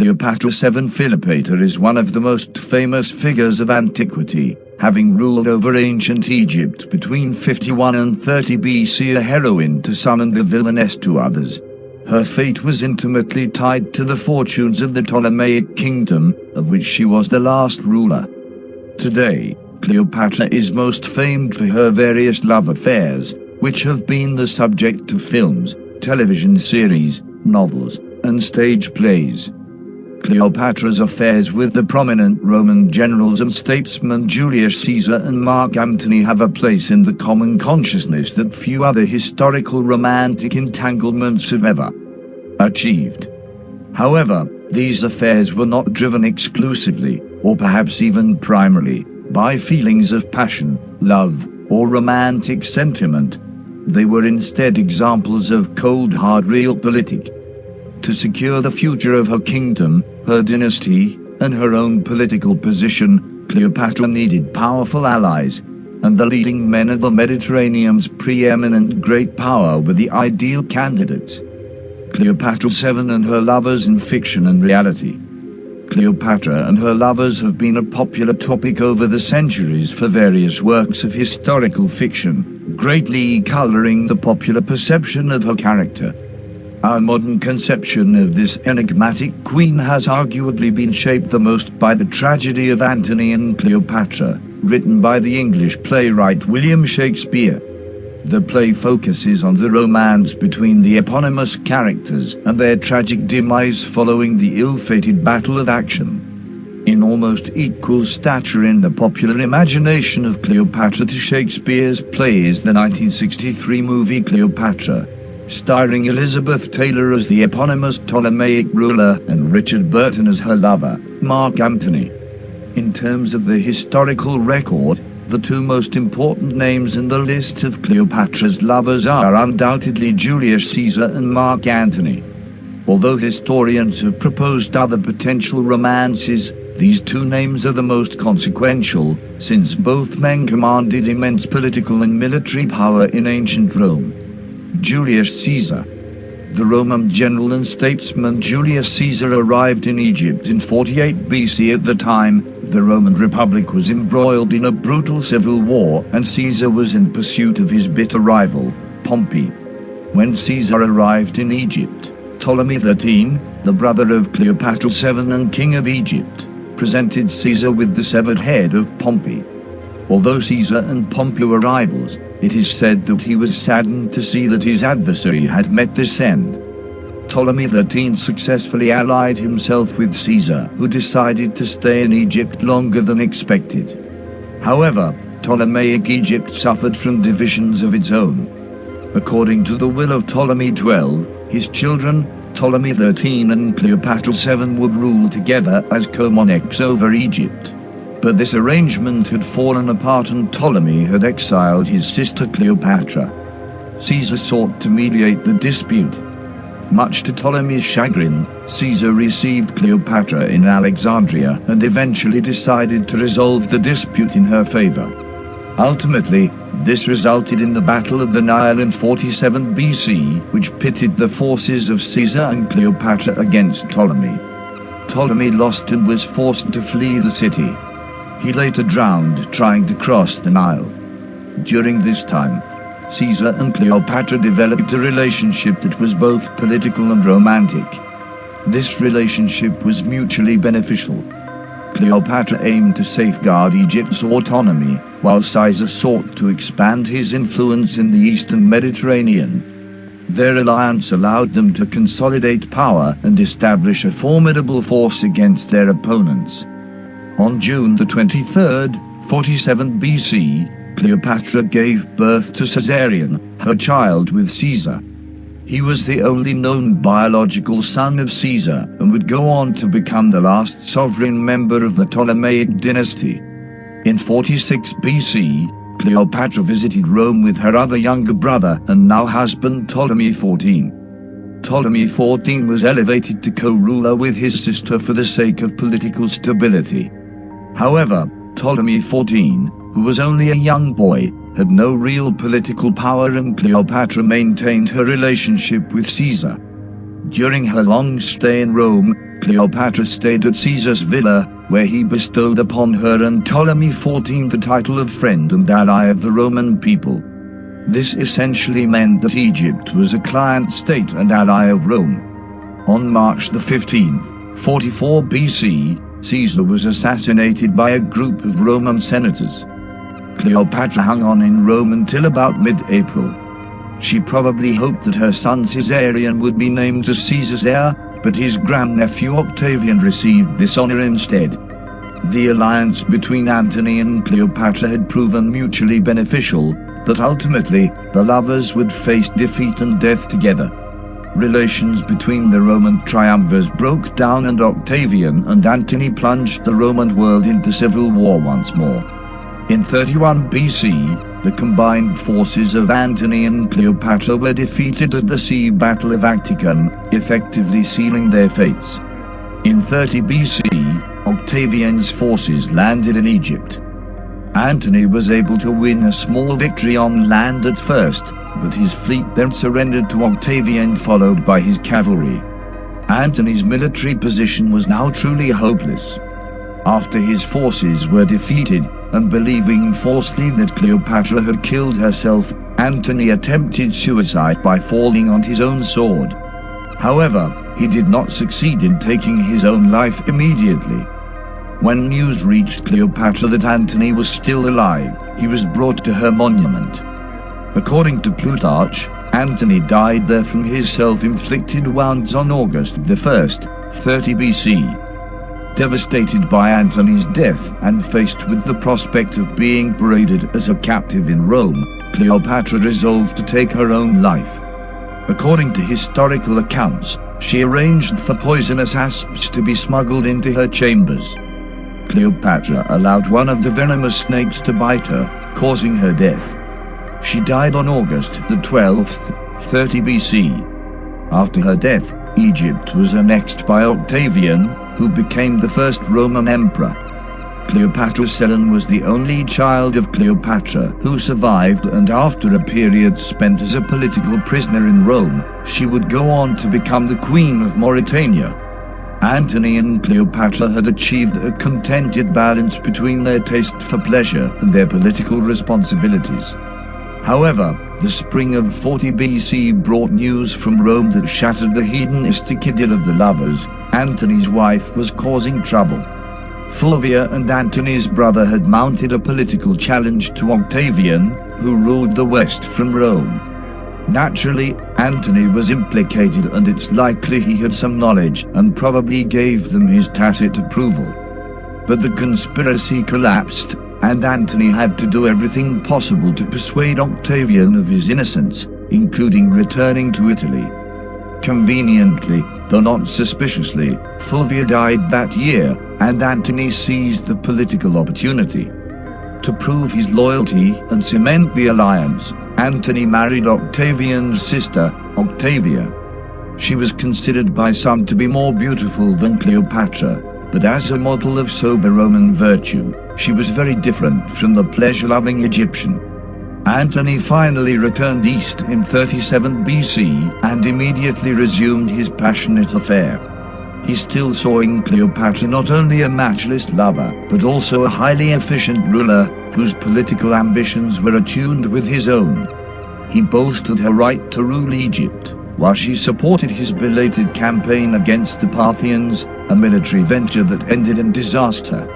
Cleopatra 7 Cleopatra is one of the most famous figures of antiquity, having ruled over ancient Egypt between 51 and 30 BC, a heroine to some and a villainess to others. Her fate was intimately tied to the fortunes of the Ptolemaic kingdom, of which she was the last ruler. Today, Cleopatra is most famed for her various love affairs, which have been the subject of films, television series, novels, and stage plays. Cleopatra's affairs with the prominent Roman generals and statesmen Julius Caesar and Mark Antony have a place in the common consciousness that few other historical romantic entanglements have ever achieved. However, these affairs were not driven exclusively, or perhaps even primarily, by feelings of passion, love, or romantic sentiment. They were instead examples of cold hard realpolitik. To secure the future of her kingdom, her dynasty, and her own political position, Cleopatra needed powerful allies, and the leading men of the Mediterranean's preeminent great power were the ideal candidates. Cleopatra 7 and her lovers in fiction and reality. Cleopatra and her lovers have been a popular topic over the centuries for various works of historical fiction, greatly coloring the popular perception of her character. Our modern conception of this enigmatic queen has arguably been shaped the most by the tragedy of Antony and Cleopatra, written by the English playwright William Shakespeare. The play focuses on the romance between the eponymous characters and their tragic demise following the ill-fated Battle of Action. In almost equal stature in the popular imagination of Cleopatra to Shakespeare's play is the 1963 movie Cleopatra, starring Elizabeth Taylor as the eponymous Ptolemaic ruler and Richard Burton as her lover, Mark Antony. In terms of the historical record, the two most important names in the list of Cleopatra's lovers are undoubtedly Julius Caesar and Mark Antony. Although historians have proposed other potential romances, these two names are the most consequential, since both men commanded immense political and military power in ancient Rome. Julius Caesar. The Roman general and statesman Julius Caesar arrived in Egypt in 48 BC. At the time, the Roman Republic was embroiled in a brutal civil war, and Caesar was in pursuit of his bitter rival, Pompey. When Caesar arrived in Egypt, Ptolemy XIII, the brother of Cleopatra 7 and king of Egypt, presented Caesar with the severed head of Pompey. Although Caesar and Pompey were rivals, it is said that he was saddened to see that his adversary had met this end. Ptolemy XIII successfully allied himself with Caesar, who decided to stay in Egypt longer than expected. However, Ptolemaic Egypt suffered from divisions of its own. According to the will of Ptolemy XII, his children, Ptolemy XIII and Cleopatra 7, would rule together as co-monarchs over Egypt. But this arrangement had fallen apart and Ptolemy had exiled his sister Cleopatra. Caesar sought to mediate the dispute. Much to Ptolemy's chagrin, Caesar received Cleopatra in Alexandria and eventually decided to resolve the dispute in her favor. Ultimately, this resulted in the Battle of the Nile in 47 BC, which pitted the forces of Caesar and Cleopatra against Ptolemy. Ptolemy lost and was forced to flee the city. He later drowned trying to cross the Nile. During this time, Caesar and Cleopatra developed a relationship that was both political and romantic. This relationship was mutually beneficial. Cleopatra aimed to safeguard Egypt's autonomy, while Caesar sought to expand his influence in the eastern Mediterranean. Their alliance allowed them to consolidate power and establish a formidable force against their opponents. On June the 23rd, 47 BC, Cleopatra gave birth to Caesarion, her child with Caesar. He was the only known biological son of Caesar and would go on to become the last sovereign member of the Ptolemaic dynasty. In 46 BC, Cleopatra visited Rome with her other younger brother and now husband Ptolemy XIV. Ptolemy XIV was elevated to co-ruler with his sister for the sake of political stability. However, Ptolemy XIV, who was only a young boy, had no real political power, and Cleopatra maintained her relationship with Caesar. During her long stay in Rome, Cleopatra stayed at Caesar's villa, where he bestowed upon her and Ptolemy XIV the title of friend and ally of the Roman people. This essentially meant that Egypt was a client state and ally of Rome. On March the 15th, 44 BC, Caesar was assassinated by a group of Roman senators. Cleopatra hung on in Rome until about mid-April. She probably hoped that her son Caesarion would be named as Caesar's heir, but his grandnephew Octavian received this honor instead. The alliance between Antony and Cleopatra had proven mutually beneficial, but ultimately, the lovers would face defeat and death together. Relations between the Roman triumvirs broke down and Octavian and Antony plunged the Roman world into civil war once more. In 31 BC, the combined forces of Antony and Cleopatra were defeated at the sea battle of Actium, effectively sealing their fates. In 30 BC, Octavian's forces landed in Egypt. Antony was able to win a small victory on land at first, but his fleet then surrendered to Octavian, followed by his cavalry. Antony's military position was now truly hopeless. After his forces were defeated, and believing falsely that Cleopatra had killed herself, Antony attempted suicide by falling on his own sword. However, he did not succeed in taking his own life immediately. When news reached Cleopatra that Antony was still alive, he was brought to her monument. According to Plutarch, Antony died there from his self-inflicted wounds on August 1st, 30 BC. Devastated by Antony's death and faced with the prospect of being paraded as a captive in Rome, Cleopatra resolved to take her own life. According to historical accounts, she arranged for poisonous asps to be smuggled into her chambers. Cleopatra allowed one of the venomous snakes to bite her, causing her death. She died on August the 12th, 30 BC. After her death, Egypt was annexed by Octavian, who became the first Roman emperor. Cleopatra's son was the only child of Cleopatra who survived, and after a period spent as a political prisoner in Rome, she would go on to become the Queen of Mauritania. Antony and Cleopatra had achieved a contented balance between their taste for pleasure and their political responsibilities. However, the spring of 40 BC brought news from Rome that shattered the hedonistic idyll of the lovers. Antony's wife was causing trouble. Fulvia and Antony's brother had mounted a political challenge to Octavian, who ruled the west from Rome. Naturally, Antony was implicated, and it's likely he had some knowledge and probably gave them his tacit approval. But the conspiracy collapsed, and Antony had to do everything possible to persuade Octavian of his innocence, including returning to Italy. Conveniently, though not suspiciously, Fulvia died that year, and Antony seized the political opportunity. To prove his loyalty and cement the alliance, Antony married Octavian's sister, Octavia. She was considered by some to be more beautiful than Cleopatra, but as a model of sober Roman virtue, she was very different from the pleasure-loving Egyptian. Antony finally returned east in 37 BC and immediately resumed his passionate affair. He still saw in Cleopatra not only a matchless lover, but also a highly efficient ruler whose political ambitions were attuned with his own. He boasted her right to rule Egypt, while she supported his belated campaign against the Parthians, a military venture that ended in disaster.